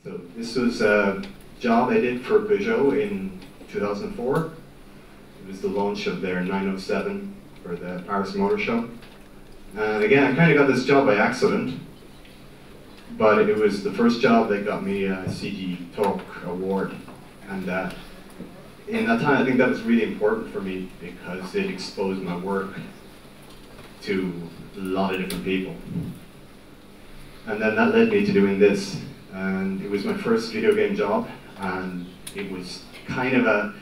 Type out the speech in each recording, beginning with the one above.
So this was a job I did for Peugeot in 2004. It was the launch of their 907 for the Paris Motor Show. And again, I kind of got this job by accident, but it was the first job that got me a CG Talk award. And in that time, I think that was really important for me because it exposed my work to a lot of different people. And then that led me to doing this. And it was my first video game job, and it was kind of a,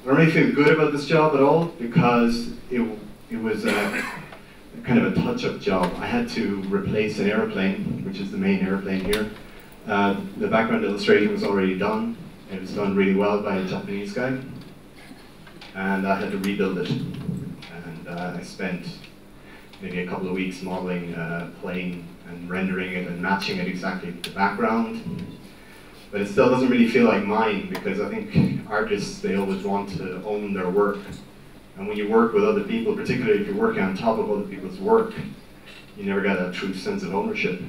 I don't really feel good about this job at all because it was kind of a touch-up job. I had to replace an airplane, which is the main airplane here. The background illustration was already done. It was done really well by a Japanese guy. And I had to rebuild it. And I spent maybe a couple of weeks modeling a plane and rendering it and matching it exactly to the background. But it still doesn't really feel like mine because I think artists, they always want to own their work. And when you work with other people, particularly if you're working on top of other people's work, you never get a true sense of ownership.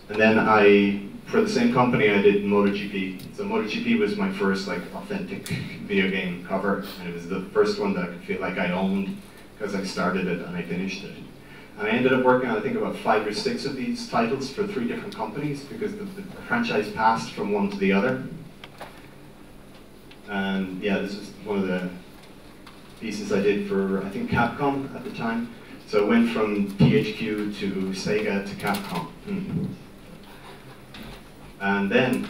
And then for the same company, I did MotoGP. So MotoGP was my first authentic video game cover, and it was the first one that I could feel like I owned because I started it and I finished it. And I ended up working on, I think, about 5 or 6 of these titles for 3 different companies because the franchise passed from one to the other. And yeah, this is one of the pieces I did for, I think, Capcom at the time. So it went from THQ to Sega to Capcom. And then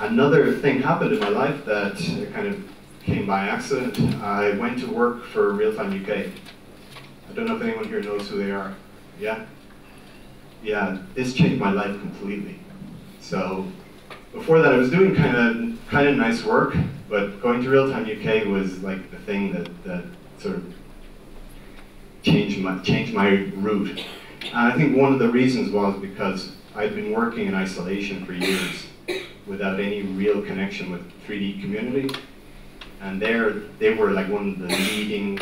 another thing happened in my life that kind of came by accident. I went to work for Realtime UK. I don't know if anyone here knows who they are. Yeah? Yeah, this changed my life completely. So before that I was doing kind of nice work, but going to Realtime UK was like the thing that sort of changed my route. And I think one of the reasons was because I'd been working in isolation for years without any real connection with 3D community. And they were like one of the leading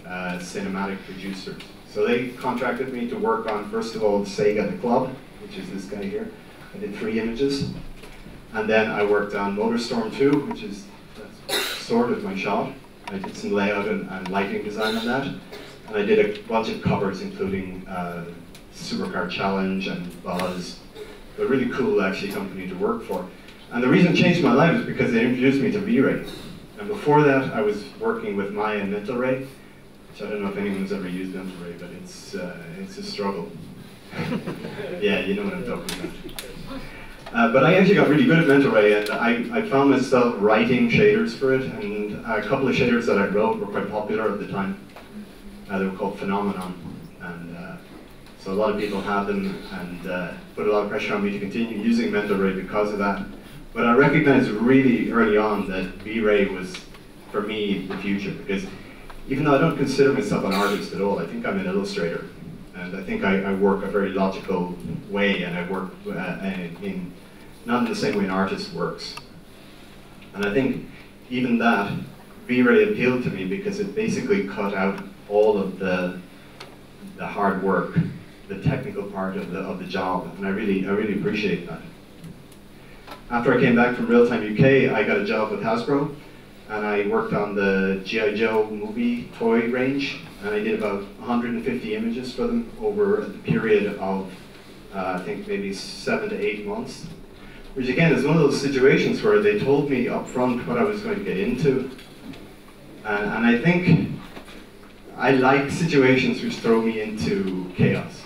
cinematic producers. So they contracted me to work on, first of all, Sega the Club, which is this guy here. I did 3 images. And then I worked on MotorStorm 2, which is sort of my shot. I did some layout and lighting design on that. And I did a bunch of covers, including Supercar Challenge and Buzz. A really cool, actually, company to work for. And the reason it changed my life is because they introduced me to V-Ray. And before that, I was working with Maya and Mental Ray, which I don't know if anyone's ever used Mental Ray, but it's a struggle. Yeah, you know what I'm talking about. But I actually got really good at Mental Ray, and I found myself writing shaders for it, and a couple of shaders that I wrote were quite popular at the time. They were called Phenomenon, and so a lot of people had them, and put a lot of pressure on me to continue using Mental Ray because of that. But I recognized really early on that V-Ray was, for me, the future, because even though I don't consider myself an artist at all, I think I'm an illustrator. And I think I work a very logical way, and I work not in the same way an artist works. And I think even that, V-Ray appealed to me because it basically cut out all of the hard work, the technical part of the job, and I really appreciate that. After I came back from Realtime UK, I got a job with Hasbro, and I worked on the G.I. Joe movie toy range, and I did about 150 images for them over a period of, I think maybe 7 to 8 months. Which again is one of those situations where they told me up front what I was going to get into. And I think I like situations which throw me into chaos.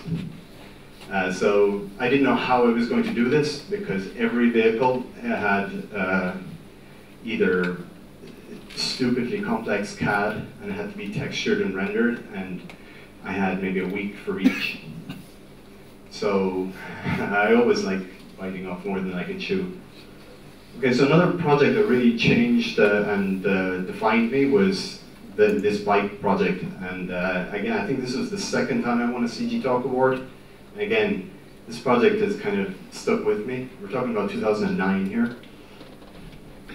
So I didn't know how I was going to do this because every vehicle had either stupidly complex CAD and it had to be textured and rendered, and I had maybe a week for each. So I always like biting off more than I can chew. Okay, so another project that really changed and defined me was this bike project. And again, I think this was the 2nd time I won a CG Talk Award. And again, this project has kind of stuck with me. We're talking about 2009 here.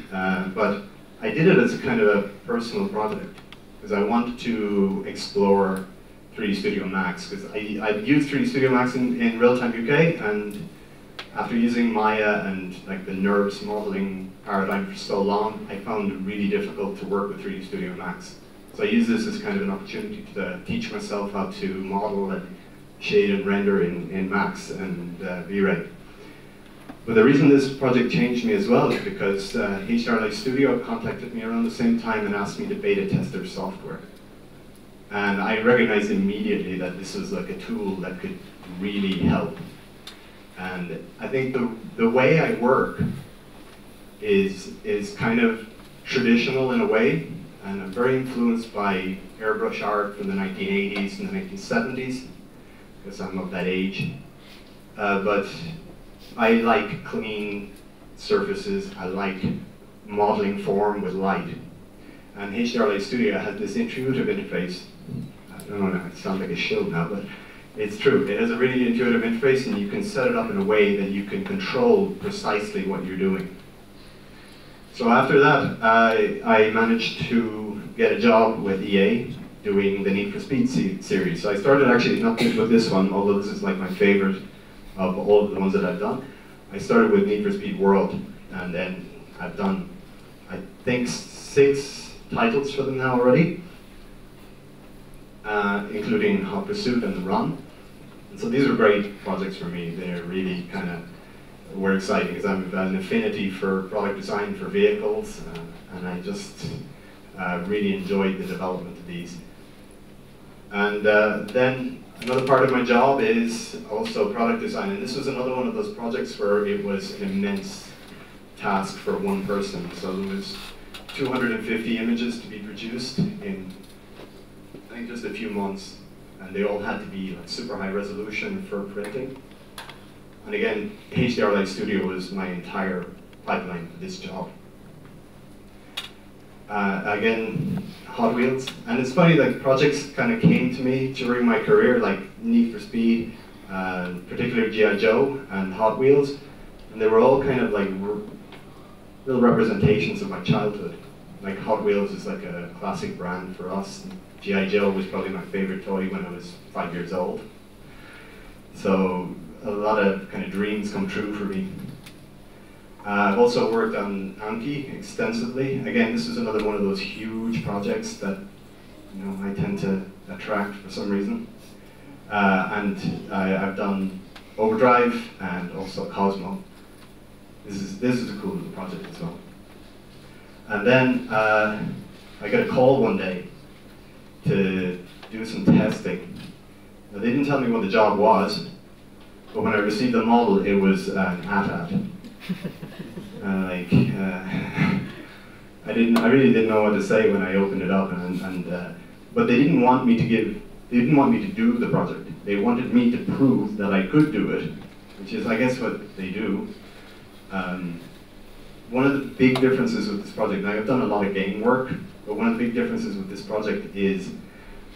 But I did it as a kind of a personal project because I wanted to explore 3D Studio Max because I'd used 3D Studio Max in Realtime UK, and after using Maya and like the NURBS modeling paradigm for so long, I found it really difficult to work with 3D Studio Max. So I use this as kind of an opportunity to teach myself how to model and shade and render in Max and V-Ray. But the reason this project changed me as well is because HDR Light Studio contacted me around the same time and asked me to beta test their software. And I recognized immediately that this was like a tool that could really help. And I think the way I work is kind of traditional in a way, and I'm very influenced by airbrush art from the 1980s and the 1970s, because I'm of that age. But I like clean surfaces, I like modeling form with light. And HDR Light Studio has this intuitive interface. I don't know, it sounds like a shill now, but it's true. It has a really intuitive interface, and you can set it up in a way that you can control precisely what you're doing. So after that, I managed to get a job with EA doing the Need for Speed series. So I started actually not with this one, although this is like my favorite of all of the ones that I've done. I started with Need for Speed World, and then I've done, I think, 6 titles for them now already, including Hot Pursuit and The Run. And so these are great projects for me. They're really kind of, were exciting because I have an affinity for product design for vehicles, and I just really enjoyed the development of these. And then another part of my job is also product design, and this was another one of those projects where it was an immense task for one person. So there was 250 images to be produced in, I think, just a few months, and they all had to be like super high resolution for printing. And again, HDR Light Studio was my entire pipeline for this job. Again, Hot Wheels, and it's funny, like projects kind of came to me during my career, like Need for Speed, particularly G.I. Joe and Hot Wheels, and they were all kind of like little representations of my childhood. Like Hot Wheels is like a classic brand for us. G.I. Joe was probably my favorite toy when I was 5 years old. So a lot of kind of dreams come true for me. I've also worked on Anki extensively. Again, this is another one of those huge projects that, you know, I tend to attract for some reason. And I've done Overdrive and also Cosmo. This is a cool little project as well. And then I got a call one day to do some testing. Now, they didn't tell me what the job was, but when I received the model, it was an AT-AT. I really didn't know what to say when I opened it up, but they didn't want me to do the project. They wanted me to prove that I could do it, which is, I guess, what they do. One of the big differences with this project, now I've done a lot of game work, but one of the big differences with this project is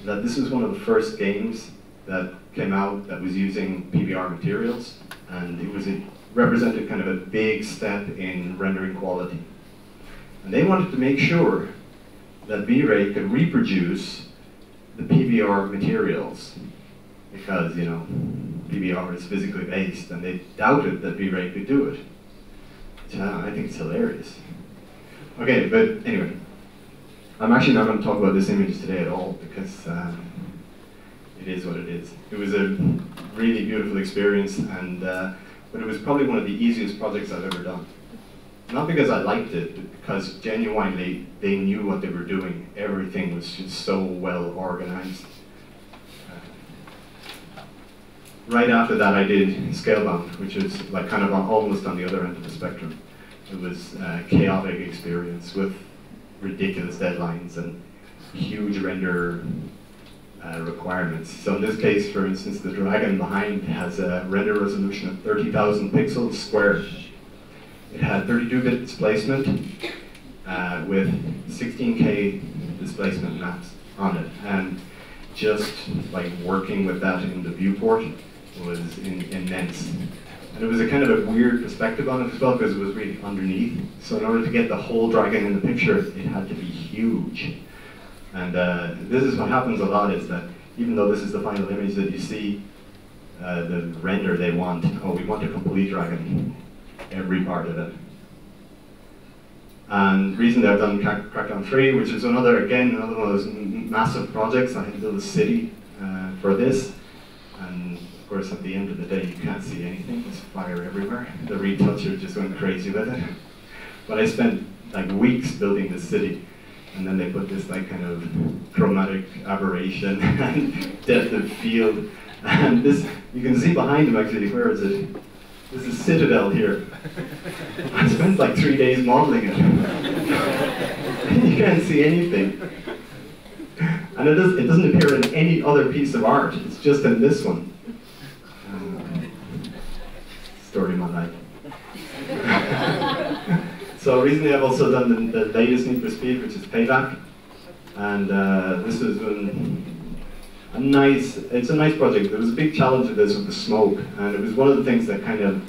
that this was one of the first games that came out that was using PBR materials, and it represented kind of a big step in rendering quality. And they wanted to make sure that V-Ray could reproduce the PBR materials, because, you know, PBR is physically based, and they doubted that V-Ray could do it. Which I think it's hilarious. Okay, but anyway, I'm actually not going to talk about this image today at all, because it is what it is. It was a really beautiful experience, and but it was probably one of the easiest projects I've ever done. Not because I liked it, but because genuinely they knew what they were doing. Everything was just so well organized. Right after that, I did Scalebound, which is like kind of almost on the other end of the spectrum. It was a chaotic experience with ridiculous deadlines and huge render requirements. So in this case, for instance, the dragon behind has a render resolution of 30,000 pixels squared. It had 32-bit displacement with 16K displacement maps on it, and just like working with that in the viewport was immense. And it was a kind of a weird perspective on it as well, because it was really underneath. So in order to get the whole dragon in the picture, it had to be huge. And this is what happens a lot, is that even though this is the final image that you see, the render they want. Oh, we want a complete dragon, every part of it. And recently I've done Crackdown 3, which is another one of those massive projects. I had to build a city for this. And of course, at the end of the day, you can't see anything. There's fire everywhere. The retoucher just went crazy with it. But I spent like weeks building this city. And then they put this like kind of chromatic aberration and depth of field. And this, you can see behind him actually, where is it? There's a citadel here. I spent like 3 days modeling it. You can't see anything. And it doesn't appear in any other piece of art. It's just in this one. Story of my life. So recently I've also done the latest Need for Speed, which is Payback. And this is it's a nice project. There was a big challenge with this with the smoke, and it was one of the things that kind of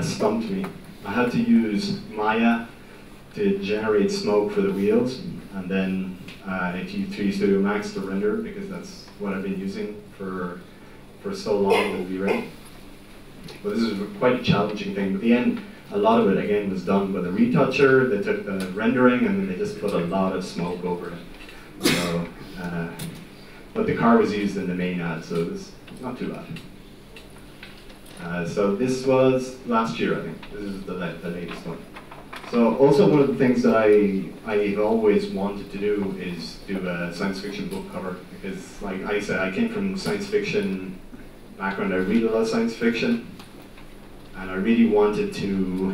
stumped me. I had to use Maya to generate smoke for the wheels, and then H3 Studio Max to render, because that's what I've been using for so long with V-Ray. But this is quite a challenging thing. At the end, a lot of it again was done with a retoucher. They took the rendering and then they just put a lot of smoke over it. So, but the car was used in the main ad, so it was not too bad. So this was last year, I think. This is the latest one. So also one of the things that I've always wanted to do is do a science fiction book cover, because like I said, I came from science fiction background. I read a lot of science fiction, and I really wanted to,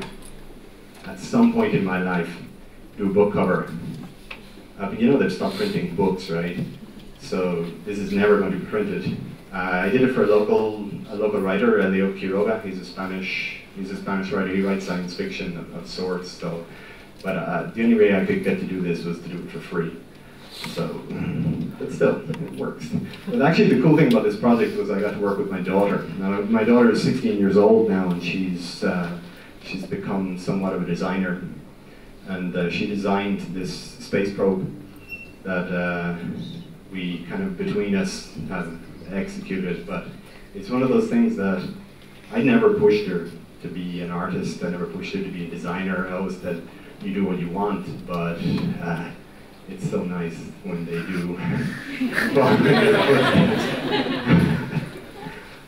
at some point in my life, do a book cover. But you know they've stopped printing books, right? So this is never going to be printed. I did it for a local writer, Leo Quiroga. He's a Spanish writer. He writes science fiction of sorts. So, but the only way I could get to do this was to do it for free. So, but still, it works. But actually, the cool thing about this project was I got to work with my daughter. Now, my daughter is 16 years old now, and she's become somewhat of a designer. And she designed this space probe that we kind of between us have executed. But it's one of those things that I never pushed her to be an artist. I never pushed her to be a designer. I always said, you do what you want, but it's so nice when they do.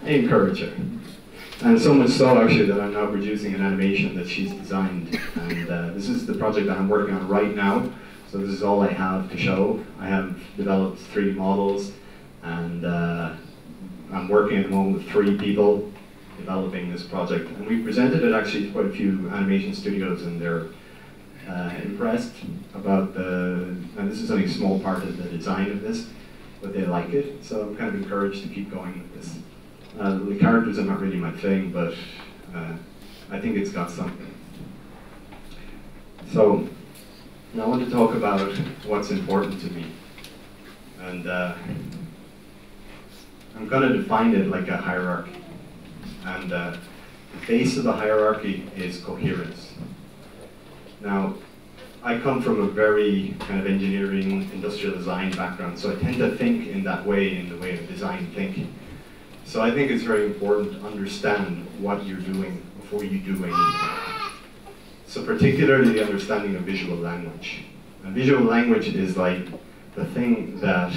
I encourage her. And so much so, actually, that I'm now producing an animation that she's designed. And this is the project that I'm working on right now. So this is all I have to show. I have developed 3D models, and I'm working at the moment with 3 people developing this project. And we presented it actually to quite a few animation studios, and they're impressed about and this is only a small part of the design of this, but they like it. So I'm kind of encouraged to keep going with this. The characters are not really my thing, but I think it's got something. So now I want to talk about what's important to me. And I'm going to define it like a hierarchy. And the base of the hierarchy is coherence. Now, I come from a very kind of engineering, industrial design background, so I tend to think in that way, in the way of design thinking. So I think it's very important to understand what you're doing before you do anything. So particularly the understanding of visual language. And visual language is like the thing that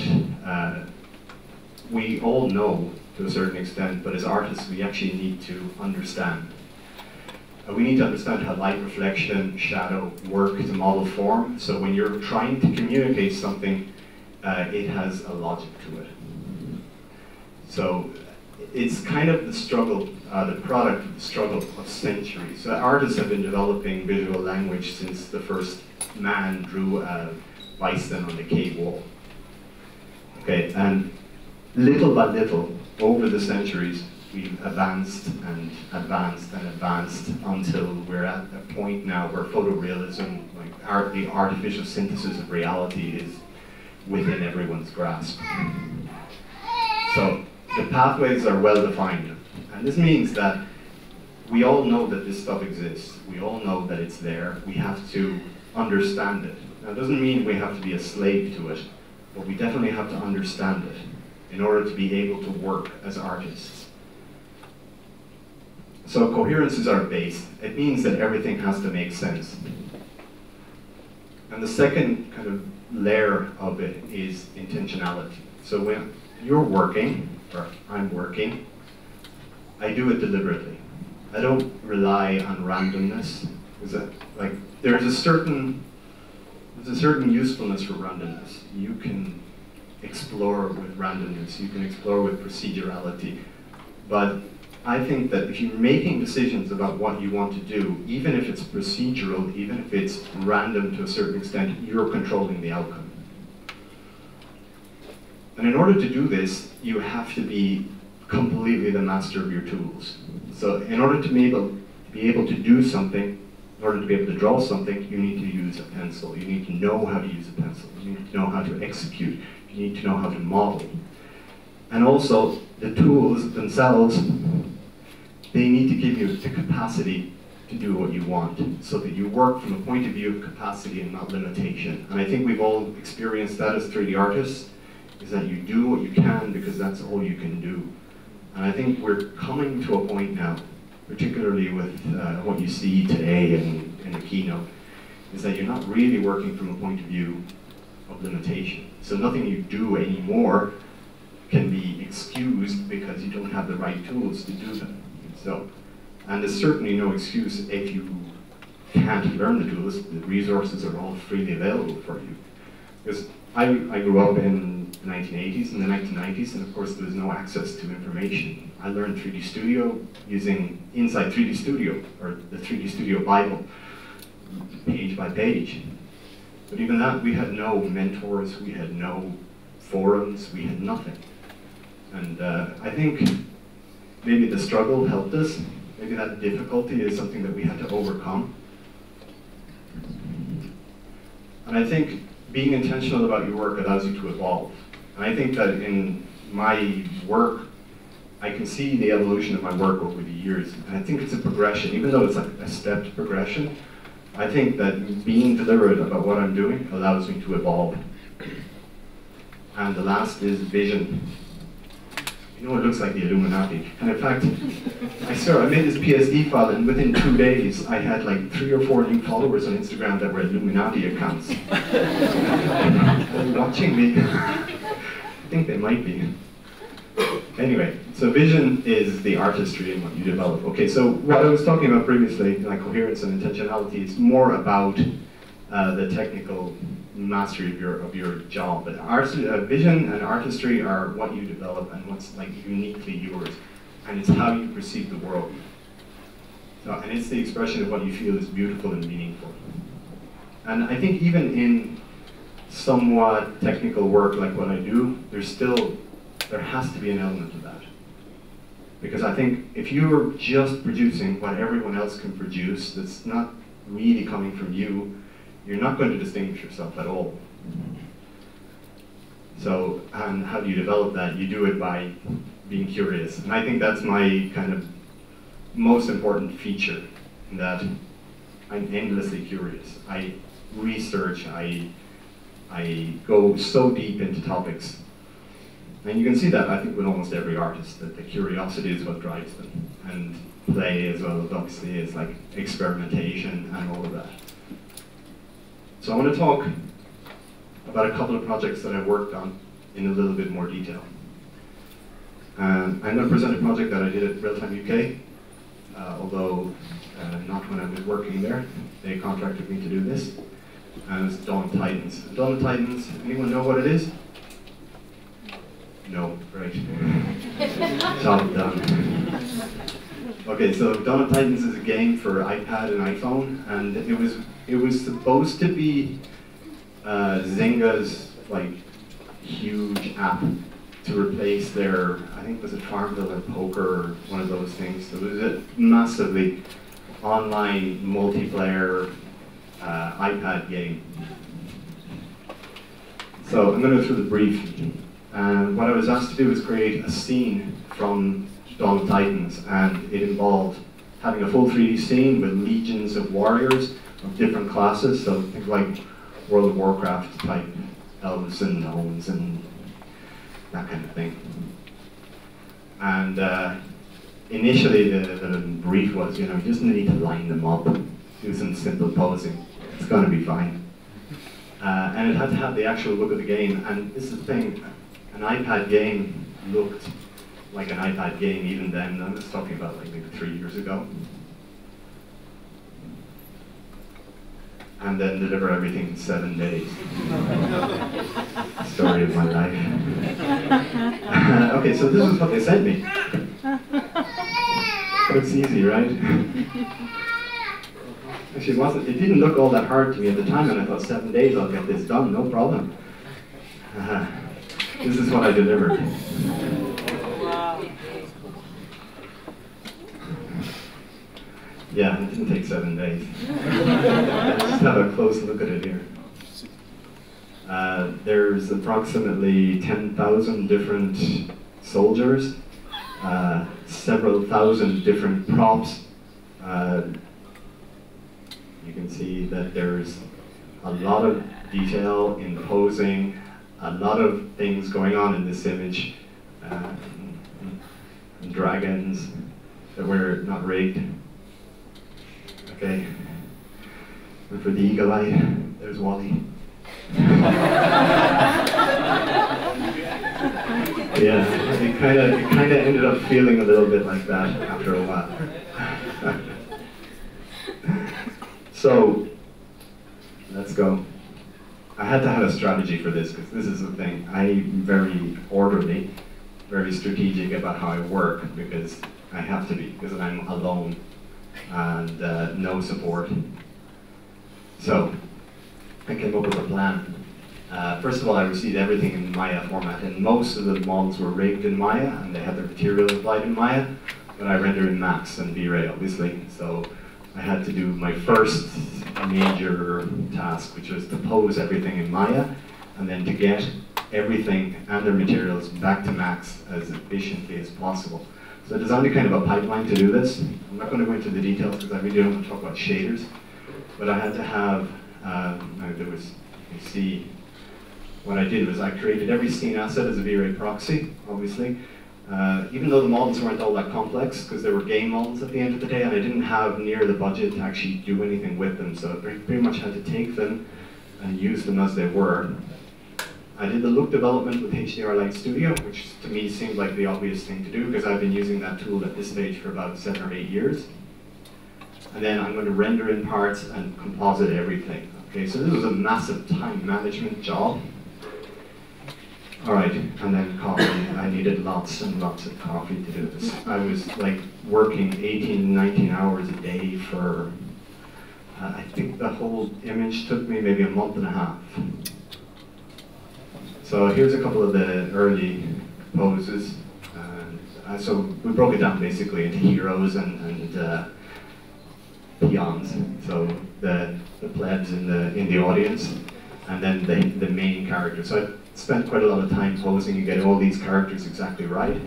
we all know to a certain extent, but as artists we actually need to understand. We need to understand how light, reflection, shadow work to model form. So when you're trying to communicate something, it has a logic to it. So it's kind of the struggle, the product of the struggle of centuries. So artists have been developing visual language since the first man drew a bison on the cave wall. Okay, and little by little, over the centuries, we've advanced and advanced and advanced until we're at a point now where photorealism, like the artificial synthesis of reality, is within everyone's grasp. So the pathways are well defined. And this means that we all know that this stuff exists. We all know that it's there. We have to understand it. Now, it doesn't mean we have to be a slave to it, but we definitely have to understand it in order to be able to work as artists. So coherence is our base. It means that everything has to make sense. And the second kind of layer of it is intentionality. So when you're working, or I'm working, I do it deliberately. I don't rely on randomness. There's a certain usefulness for randomness. You can explore with randomness, you can explore with procedurality, but I think that if you're making decisions about what you want to do, even if it's procedural, even if it's random to a certain extent, you're controlling the outcome. And in order to do this, you have to be completely the master of your tools. So in order to be able to do something, in order to be able to draw something, you need to use a pencil. You need to know how to use a pencil. You need to know how to execute. You need to know how to model. And also, the tools themselves, they need to give you the capacity to do what you want, so that you work from a point of view of capacity and not limitation. And I think we've all experienced that as 3D artists, is that you do what you can because that's all you can do. And I think we're coming to a point now, particularly with what you see today in the keynote, is that you're not really working from a point of view of limitation. So nothing you do anymore can be excused because you don't have the right tools to do them. So, and there's certainly no excuse if you can't learn the tools. The resources are all freely available for you. Because I grew up in the 1980s and the 1990s, and of course there was no access to information. I learned 3D Studio using inside 3D Studio, or the 3D Studio Bible, page by page. But even that, we had no mentors, we had no forums, we had nothing. And I think maybe the struggle helped us. Maybe that difficulty is something that we had to overcome. And I think being intentional about your work allows you to evolve. And I think that in my work, I can see the evolution of my work over the years. And I think it's a progression, even though it's like a stepped progression. I think that being deliberate about what I'm doing allows me to evolve. And the last is vision. You know, it looks like the Illuminati. And in fact, I made this PSD file, and within 2 days, I had like 3 or 4 new followers on Instagram that were Illuminati accounts. They're watching me. I think they might be. Anyway, so vision is the artistry in what you develop. Okay, so what I was talking about previously, like coherence and intentionality, is more about the technical mastery of your job. But vision and artistry are what you develop and what's like uniquely yours, and it's how you perceive the world. So, and it's the expression of what you feel is beautiful and meaningful. And I think even in somewhat technical work like what I do, there has to be an element of that. Because I think if you're just producing what everyone else can produce, that's not really coming from you, you're not going to distinguish yourself at all. So, and how do you develop that? You do it by being curious. And I think that's my kind of most important feature, that I'm endlessly curious. I research, I go so deep into topics. And you can see that, I think, with almost every artist, that the curiosity is what drives them. And play as well, obviously, is like experimentation and all of that. So I want to talk about a couple of projects that I've worked on in a little bit more detail. I'm going to present a project that I did at Realtime UK, although not when I was working there. They contracted me to do this. And it's Dawn of Titans. Dawn of Titans, anyone know what it is? No, right. Job done. Okay, so Dawn of Titans is a game for iPad and iPhone, and it was supposed to be Zynga's like huge app to replace their, I think it was a Farmville or Poker or one of those things. So it was a massively online multiplayer iPad game. So I'm going to go through the brief. And what I was asked to do was create a scene from Dawn of Titans, and it involved having a full 3D scene with legions of warriors of different classes, so think like World of Warcraft type elves and gnomes and that kind of thing. And initially the brief was, you just need to line them up, do some simple posing. It's going to be fine. And it had to have the actual look of the game. And this is the thing, an iPad game looked like an iPad game even then. I was talking about like maybe 3 years ago. And then deliver everything in 7 days. Story of my life. Okay, so this is what they sent me. Looks easy, right? Actually, it didn't look all that hard to me at the time, and I thought 7 days I'll get this done, no problem. This is what I delivered. Wow. Yeah, it didn't take 7 days. Let's have a close look at it here. There's approximately 10,000 different soldiers, several thousand different props. You can see that there's a lot of detail in posing, a lot of things going on in this image. Dragons that were not rigged. Okay. And for the eagle eye, there's Wally. Yeah, it kind of ended up feeling a little bit like that after a while. So, let's go. I had to have a strategy for this, because this is the thing. I'm very orderly, very strategic about how I work, because I have to be, because I'm alone and no support. So, I came up with a plan. First of all, I received everything in Maya format, and most of the models were rigged in Maya, and they had their material applied in Maya, but I render in Max and V-Ray, obviously. So I had to do my first major task, which was to pose everything in Maya, and then to get everything and their materials back to Max as efficiently as possible. So I designed a kind of a pipeline to do this. I'm not going to go into the details because I really don't want to talk about shaders, but I had to have, you see, what I did was I created every scene asset as a V-Ray proxy, obviously. Even though the models weren't all that complex, because they were game models at the end of the day, and I didn't have near the budget to actually do anything with them, so I pretty much had to take them and use them as they were. I did the look development with HDR Light Studio, which to me seemed like the obvious thing to do, because I've been using that tool at this stage for about 7 or 8 years. And then I'm going to render in parts and composite everything. Okay, so this was a massive time management job. All right, and then coffee. I needed lots and lots of coffee to do this. I was like working 18, 19 hours a day for, I think the whole image took me maybe a month and a half. So here's a couple of the early poses. So we broke it down basically into heroes and peons. So the plebs in the audience, and then the main character. So I spent quite a lot of time posing and getting all these characters exactly right,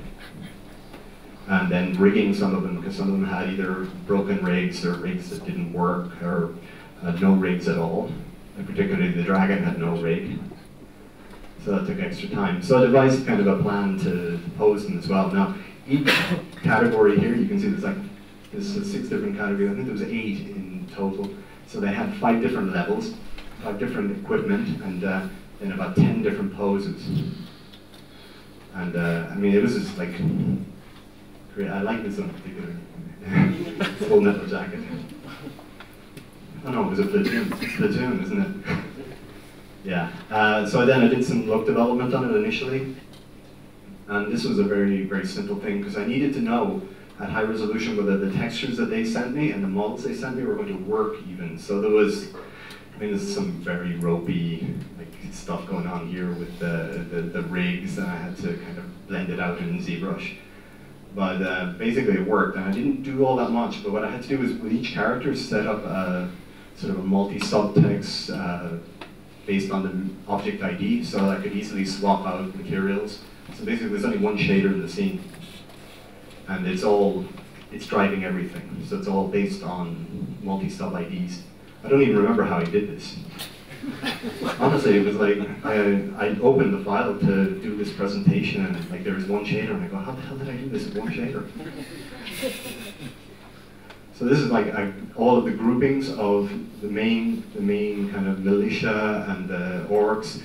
and then rigging some of them, because some of them had either broken rigs or rigs that didn't work, or no rigs at all. And particularly the dragon had no rig, so that took extra time. So I devised kind of a plan to pose them as well. Now each category here, you can see there's 6 different categories. I think there was 8 in total. So they had 5 different levels, 5 different equipment, and in about 10 different poses. And I mean, it was just like, great. I like this one particularly. Full metal jacket. Oh no, it was a platoon. It's platoon, isn't it? Yeah. So then I did some look development on it initially. And this was a very, very simple thing, because I needed to know at high resolution whether the textures that they sent me and the models they sent me were going to work even. So there was, I mean, there's some very ropey stuff going on here with the rigs, and I had to kind of blend it out in ZBrush. But basically it worked, and I didn't do all that much, but what I had to do was with each character set up sort of a multi-subtext based on the object ID, so I could easily swap out materials. So basically there's only one shader in the scene, and it's driving everything. So it's all based on multi-sub IDs. I don't even remember how I did this. Honestly, it was like, I opened the file to do this presentation and like there was one shader and I go, how the hell did I do this with one shader? So this is like all of the groupings of the main kind of militia and the orcs,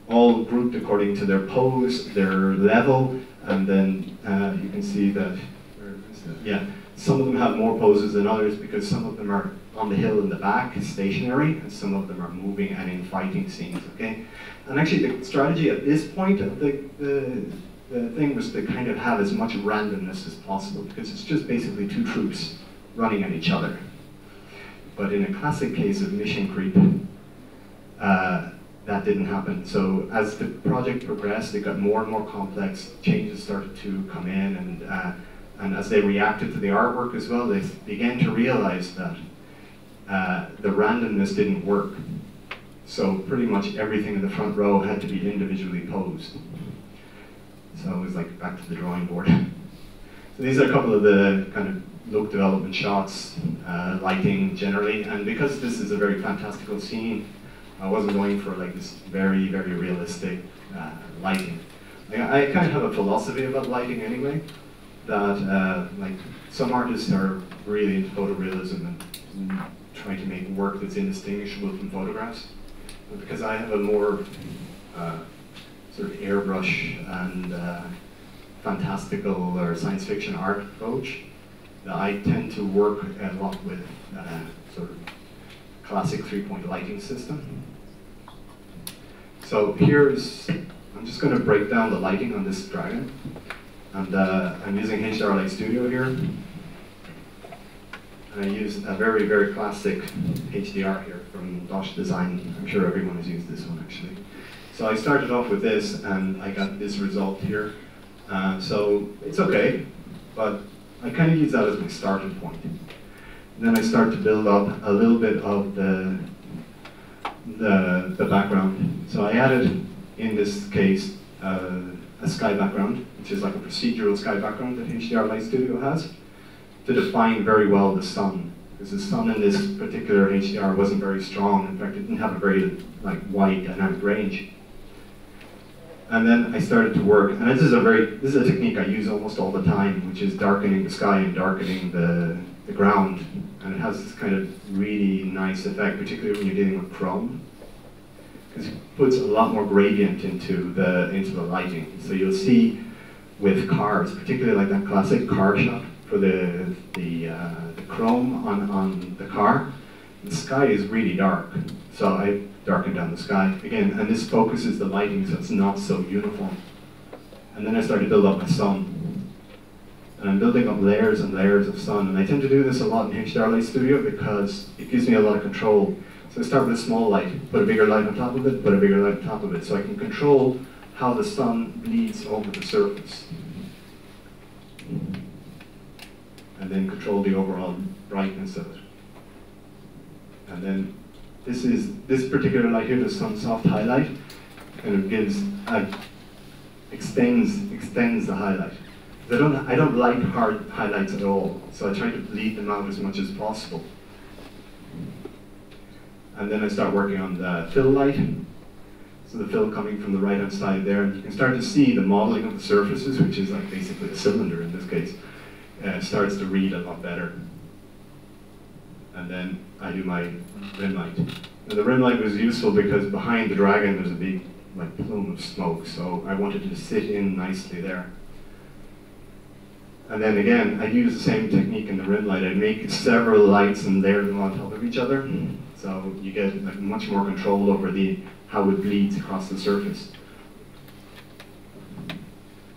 all grouped according to their pose, their level, and then you can see that, yeah, some of them have more poses than others because some of them are on the hill in the back, stationary, and some of them are moving and in fighting scenes, okay? And actually the strategy at this point of the thing was to kind of have as much randomness as possible because it's just basically two troops running at each other. But in a classic case of mission creep, that didn't happen. So as the project progressed, it got more and more complex, changes started to come in, and as they reacted to the artwork as well, they began to realize that the randomness didn't work. So pretty much everything in the front row had to be individually posed. So it was like back to the drawing board. So these are a couple of the kind of look development shots, lighting generally, and because this is a very fantastical scene, I wasn't going for like this very, very realistic lighting. I kind of have a philosophy about lighting anyway, that like some artists are really into photorealism and trying to make work that's indistinguishable from photographs. But because I have a more sort of airbrush and fantastical or science fiction art approach, I tend to work a lot with sort of classic three-point lighting system. So I'm just going to break down the lighting on this dragon. And I'm using HDR Light Studio here. And I used a very, very classic HDR here from Dosh Design. I'm sure everyone has used this one actually. So I started off with this and I got this result here. So it's okay, but I kind of use that as my starting point. And then I start to build up a little bit of the background. So I added, in this case, a sky background, which is like a procedural sky background that HDR Light Studio has, to define very well the sun. Because the sun in this particular HDR wasn't very strong. In fact, it didn't have a very wide dynamic range. And then I started to work, and this is a technique I use almost all the time, which is darkening the sky and darkening the ground. And it has this kind of really nice effect, particularly when you're dealing with chrome, because it puts a lot more gradient into the lighting. So you'll see with cars, particularly like that classic car shot for the chrome on the car, the sky is really dark. So I darken down the sky again, and this focuses the lighting so it's not so uniform. And then I start to build up my sun. And I'm building up layers and layers of sun, and I tend to do this a lot in HDR Light Studio because it gives me a lot of control. So I start with a small light, put a bigger light on top of it, put a bigger light on top of it, so I can control how the sun bleeds over the surface. And then control the overall brightness of it. And then this particular light here, the sun soft highlight, kind of extends the highlight. I don't like hard highlights at all, so I try to bleed them out as much as possible. And then I start working on the fill light. So the fill coming from the right-hand side there, and you can start to see the modeling of the surfaces, which is like basically a cylinder in this case, starts to read a lot better. And then I do my rim light. Now the rim light was useful because behind the dragon there's a big plume of smoke, so I wanted to sit in nicely there. And then again, I use the same technique in the rim light. I make several lights and layer them on top of each other, so you get much more control over how it bleeds across the surface.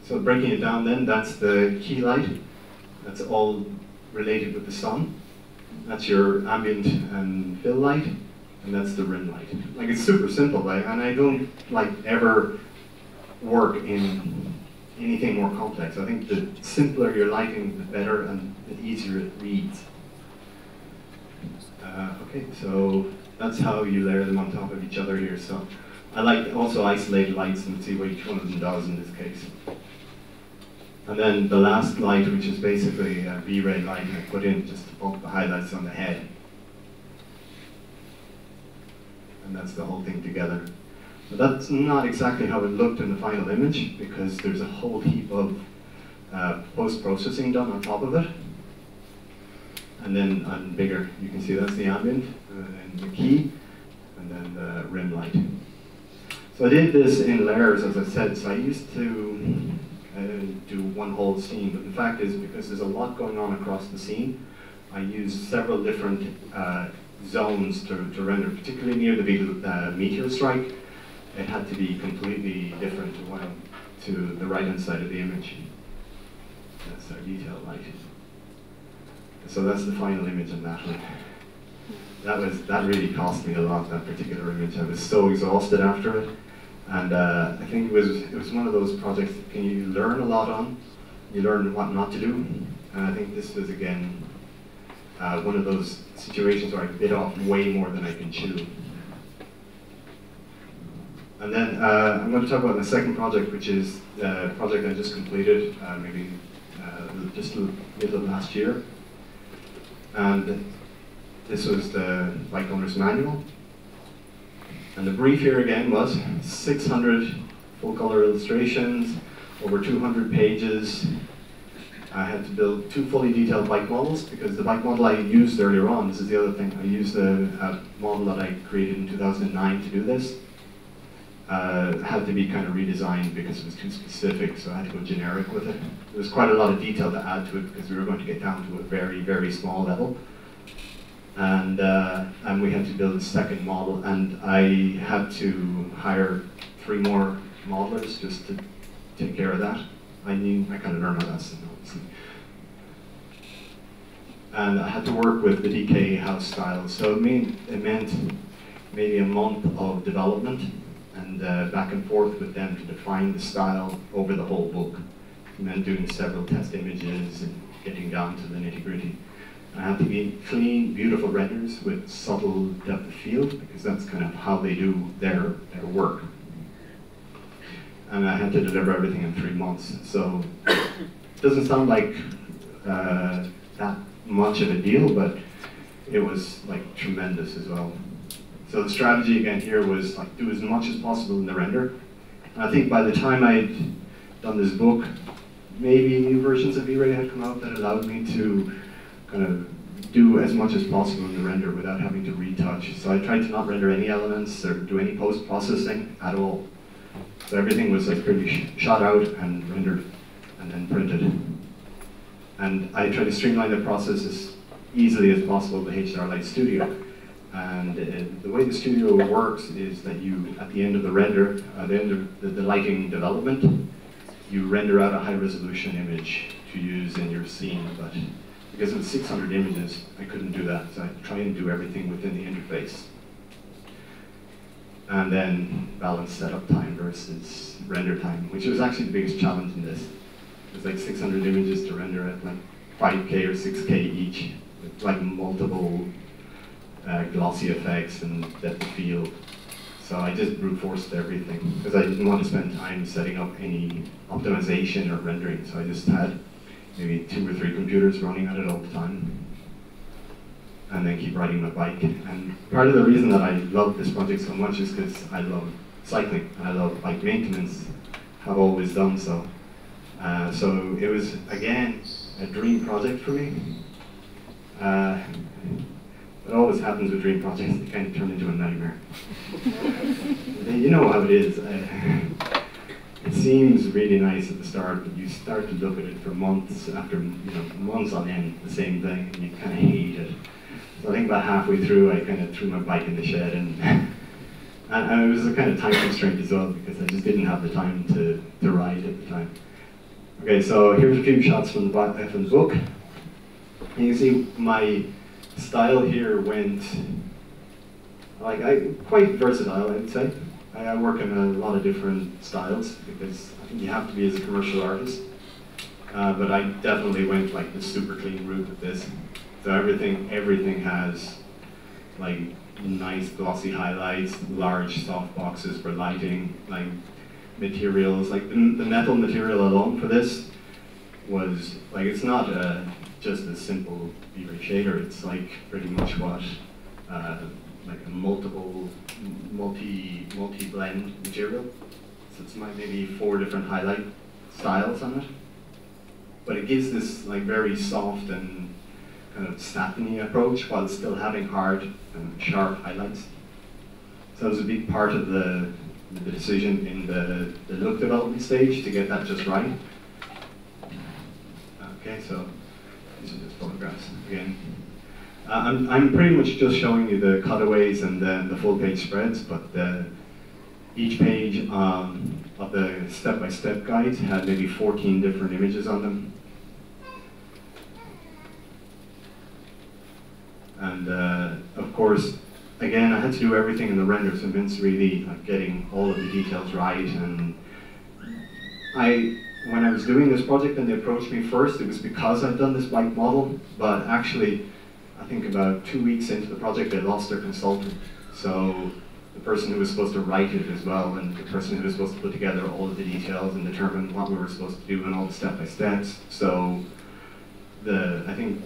So breaking it down then, that's the key light. That's all related with the sun. That's your ambient and fill light, and that's the rim light. It's super simple, and I don't ever work in anything more complex. I think the simpler your lighting, the better, and the easier it reads. Okay, so that's how you layer them on top of each other here. So I like also isolate lights and see what each one of them does in this case. And then the last light, which is basically a V-ray light, I put in just to bulk the highlights on the head. and that's the whole thing together. But that's not exactly how it looked in the final image, because there's a whole heap of post-processing done on top of it. And then on bigger, you can see that's the ambient, and the key, and then the rim light. So I did this in layers, as I said. So I used to do one whole scene, but the fact is, because there's a lot going on across the scene, I used several different zones to render, particularly near the meteor strike. It had to be completely different to the right-hand side of the image. That's our detail light. So that's the final image on that one. That really cost me a lot, that particular image. I was so exhausted after it. And I think it was one of those projects that you learn a lot on. You learn what not to do. And I think this was, again, one of those situations where I bit off way more than I can chew. And then I'm going to talk about the second project, which is the project I just completed, maybe just middle of last year. And this was the bike owner's manual. And the brief here again was 600 full-color illustrations, over 200 pages. I had to build 2 fully detailed bike models, because the bike model I used earlier on, this is the other thing, I used a model that I created in 2009 to do this. Had to be kind of redesigned because it was too specific, so I had to go generic with it. There was quite a lot of detail to add to it because we were going to get down to a very, very small level. And we had to build a second model, and I had to hire 3 more modelers just to take care of that. I kind of learned my lesson, obviously. And I had to work with the DK house style, so it meant maybe a month of development and back and forth with them to define the style over the whole book. And then doing several test images and getting down to the nitty-gritty. I had to be clean, beautiful renders with subtle depth of field, because that's kind of how they do their work. And I had to deliver everything in 3 months. So it doesn't sound like that much of a deal, but it was like tremendous as well. So the strategy again here was like do as much as possible in the render. And I think by the time I'd done this book, maybe new versions of V-Ray had come out that allowed me to kind of do as much as possible in the render without having to retouch. So I tried to not render any elements or do any post-processing at all. So everything was like pretty shot out and rendered and then printed. And I tried to streamline the process as easily as possible with HDR Light Studio. And the way the studio works is that you, at the end of the render, at the end of the lighting development, you render out a high-resolution image to use in your scene. But because of 600 images, I couldn't do that. So I try and do everything within the interface. And then balance setup time versus render time, which was actually the biggest challenge in this. There's like 600 images to render at like 5K or 6K each, with like multiple glossy effects and depth of field. So I just brute forced everything because I didn't want to spend time setting up any optimization or rendering. So I just had maybe 2 or 3 computers running at it all the time, and then keep riding my bike. And part of the reason that I love this project so much is because I love cycling and I love bike maintenance. I've always done so. So it was again a dream project for me. It always happens with dream projects, they kind of turn into a nightmare. You know how it is. It seems really nice at the start, but you start to look at it for months after, months on end, the same thing, and you kind of hate it. So I think about halfway through, I kind of threw my bike in the shed, and it was a kind of time constraint as well, because I just didn't have the time to ride at the time. Okay, so here's a few shots from the book. And you can see my style here went, quite versatile, I would say. I work in a lot of different styles because I think you have to be as a commercial artist. But I definitely went like the super clean route with this. So everything has like nice glossy highlights, large soft boxes for lighting, like materials. Like the metal material alone for this was like, it's not just a simple V-Ray shader. It's like pretty much what like a multi-blend material. So it's maybe 4 different highlight styles on it. But it gives this like very soft and kind of satiny approach while still having hard and sharp highlights. So it was a big part of the decision in the look development stage to get that just right. Okay, so these are just photographs again. I'm pretty much just showing you the cutaways and the full page spreads, but each page of the step-by-step guides had maybe 14 different images on them. And of course, again, I had to do everything in the render, so it's really getting all of the details right. And when I was doing this project and they approached me first, it was because I'd done this bike model, but actually, I think about 2 weeks into the project, they lost their consultant. So the person who was supposed to write it as well, and the person who was supposed to put together all of the details and determine what we were supposed to do and all the step-by-steps. So I think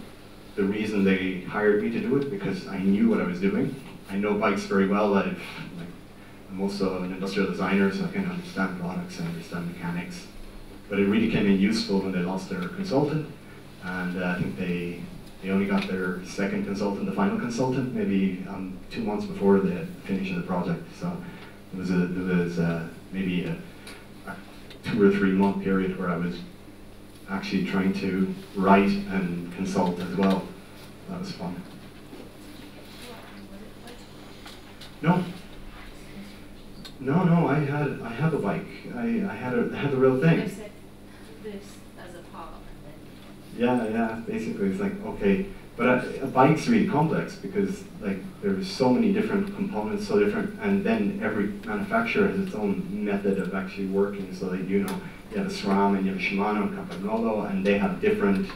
the reason they hired me to do it, because I knew what I was doing. I know bikes very well. I'm also an industrial designer, so I can understand products, I understand mechanics. But it really came in useful when they lost their consultant, and I think they only got their second consultant, the final consultant, maybe 2 months before the finish of the project. So there was maybe a 2 or 3 month period where I was actually trying to write and consult as well. That was fun. No, I have a bike. I had the real thing. This as a part of it. Yeah, basically it's like, okay, but a bike's really complex because like there's so many different components, so different, and then every manufacturer has its own method of actually working, so that you have a SRAM and you have a Shimano and Campagnolo, and they have different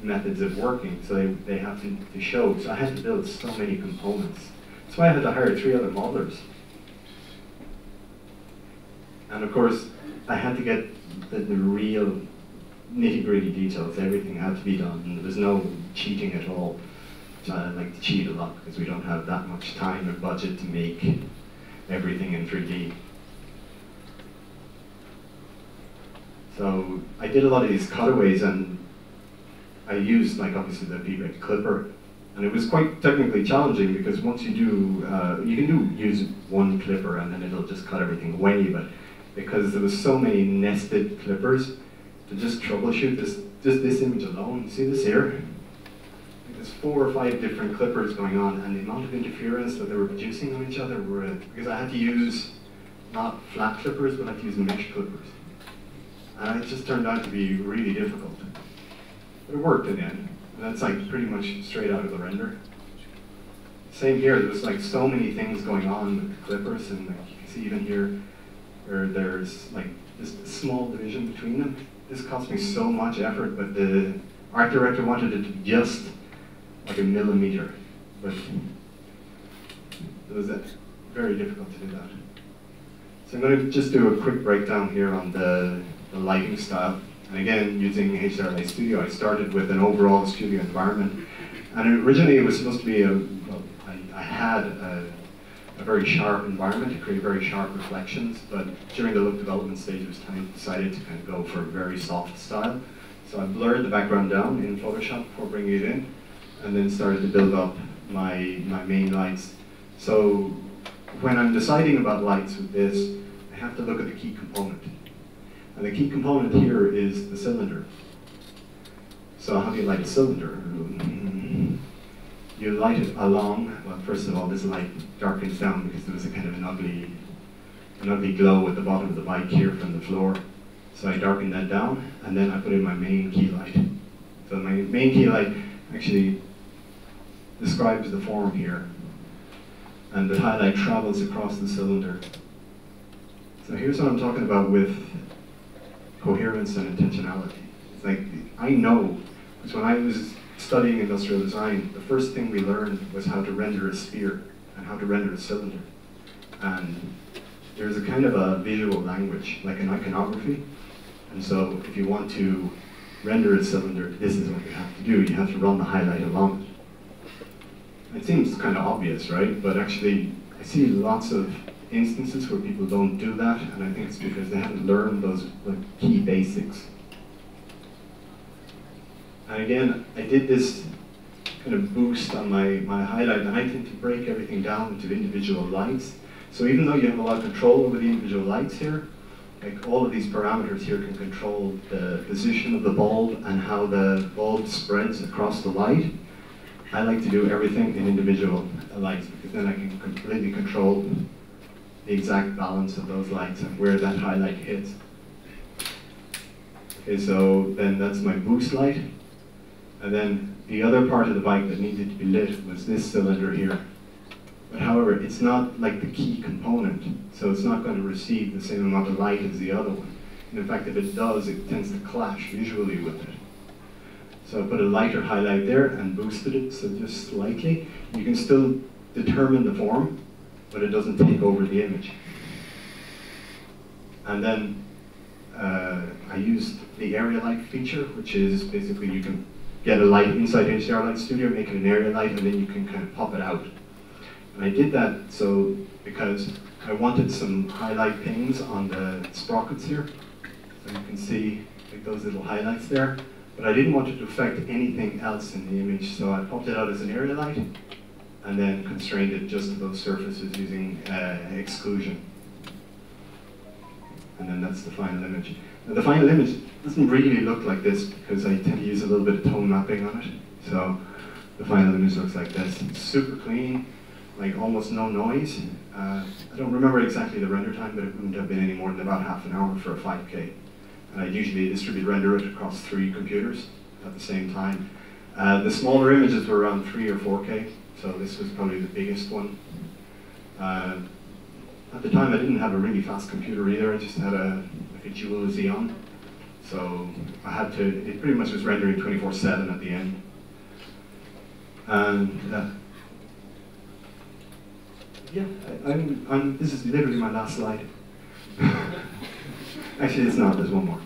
methods of working, so they have to show. So I had to build so many components. That's why I had to hire 3 other modelers. And of course, I had to get the real nitty-gritty details. Everything had to be done, and there was no cheating at all. I like to cheat a lot because we don't have that much time or budget to make everything in 3D. So I did a lot of these cutaways, and I used obviously the Payback clipper, and it was quite technically challenging because once you do, you can use one clipper and then it'll just cut everything away, but because there was so many nested clippers, to just troubleshoot just this image alone, see this here? There's 4 or 5 different clippers going on, and the amount of interference that they were producing on each other were, because I had to use not flat clippers, but I had to use mesh clippers. And it just turned out to be really difficult. But it worked in the end. And that's pretty much straight out of the render. Same here, there was so many things going on with the clippers, and you can see even here, where there's this small division between them. This cost me so much effort, but the art director wanted it to be just a millimeter. But it was very difficult to do that. So I'm going to just do a quick breakdown here on the lighting style. And again, using HDR Light Studio, I started with an overall studio environment. And originally it was supposed to be I had a very sharp environment to create very sharp reflections, but during the look development stage, it was decided to kind of go for a very soft style. So I blurred the background down in Photoshop before bringing it in, and then started to build up my main lights. So when I'm deciding about lights with this, I have to look at the key component. And the key component here is the cylinder. So how do you light a cylinder? You light it along, well, first of all, this light darkens down because there was a kind of an ugly glow at the bottom of the bike here from the floor. So I darkened that down, and then I put in my main key light. So my main key light actually describes the form here, and the highlight travels across the cylinder. So here's what I'm talking about with coherence and intentionality. It's I know, because when I was studying industrial design, the first thing we learned was how to render a sphere and how to render a cylinder. And there's a kind of a visual language, like an iconography. And so if you want to render a cylinder, this is what you have to do. You have to run the highlight along it. It seems kind of obvious, right? But actually, I see lots of instances where people don't do that, and I think it's because they haven't learned those key basics. And again, I did this kind of boost on my highlight, and I tend to break everything down into individual lights. So even though you have a lot of control over the individual lights here, like all of these parameters here can control the position of the bulb and how the bulb spreads across the light. I like to do everything in individual lights because then I can completely control the exact balance of those lights and where that highlight hits. Okay, so then that's my boost light. And then the other part of the bike that needed to be lit was this cylinder here. But however, it's not like the key component, so it's not going to receive the same amount of light as the other one. And in fact, if it does, it tends to clash visually with it. So I put a lighter highlight there and boosted it, so just slightly. You can still determine the form, but it doesn't take over the image. And then I used the area light feature, which is basically you can get a light inside HDR Light Studio, make it an area light, and then you can kind of pop it out. And I did that so because I wanted some highlight pings on the sprockets here. So you can see like those little highlights there. But I didn't want it to affect anything else in the image, so I popped it out as an area light and then constrained it just to those surfaces using exclusion. And then that's the final image. Now the final image doesn't really look like this because I tend to use a little bit of tone mapping on it. So the final image looks like this. It's super clean, like almost no noise. I don't remember exactly the render time, but it wouldn't have been any more than about half an hour for a 5K. And I usually distribute render it across 3 computers at the same time. The smaller images were around 3 or 4K, so this was probably the biggest one. At the time I didn't have a really fast computer either, I just had a Dual Xeon. So I had to, it pretty much was rendering 24/7 at the end. And yeah, this is literally my last slide. Actually, it's not, there's one more.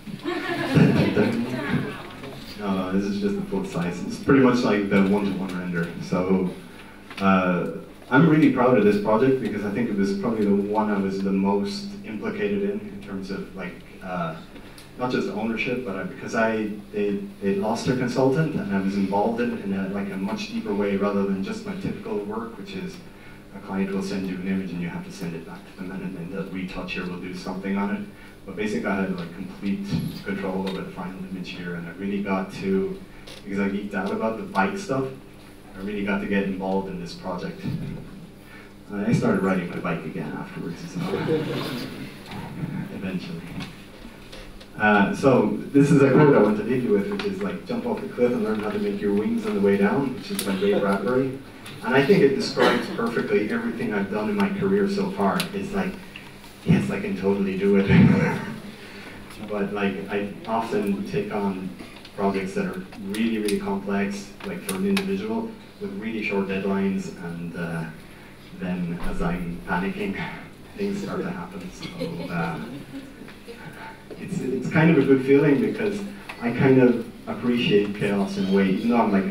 No, this is just the full size. It's pretty much like the one-to-one render. So I'm really proud of this project because I think it was probably the one I was the most implicated in terms of like, not just ownership, but because they lost their consultant and I was involved in it in a much deeper way rather than just my typical work, which is a client will send you an image and you have to send it back to them and then the retoucher will do something on it. But basically I had like complete control over the final image here, and I really got to, because I geeked out about the bike stuff, I really got to get involved in this project. And I started riding my bike again afterwards, so eventually. So this is a quote I want to leave you with, which is like, jump off the cliff and learn how to make your wings on the way down, which is by Ray Bradbury. And I think it describes perfectly everything I've done in my career so far. It's like, yes, I can totally do it. But like, I often take on projects that are really, really complex, like for an individual, with really short deadlines, and then as I'm panicking, things start to happen. So it's kind of a good feeling because I kind of appreciate chaos in a way, even though I'm like,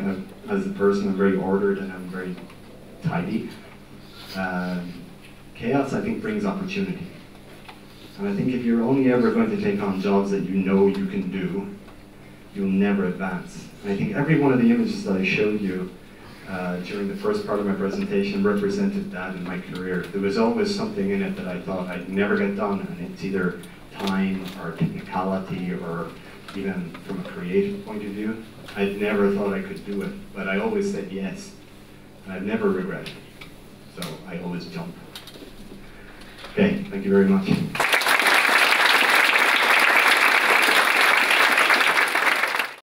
as a person, I'm very ordered and I'm very tidy. Chaos, I think, brings opportunity. And I think if you're only ever going to take on jobs that you know you can do, you'll never advance. And I think every one of the images that I showed you during the first part of my presentation represented that in my career. There was always something in it that I thought I'd never get done, and it's either time or technicality or even from a creative point of view. I'd never thought I could do it, but I always said yes, and I've never regretted it. So I always jump. Okay, thank you very much.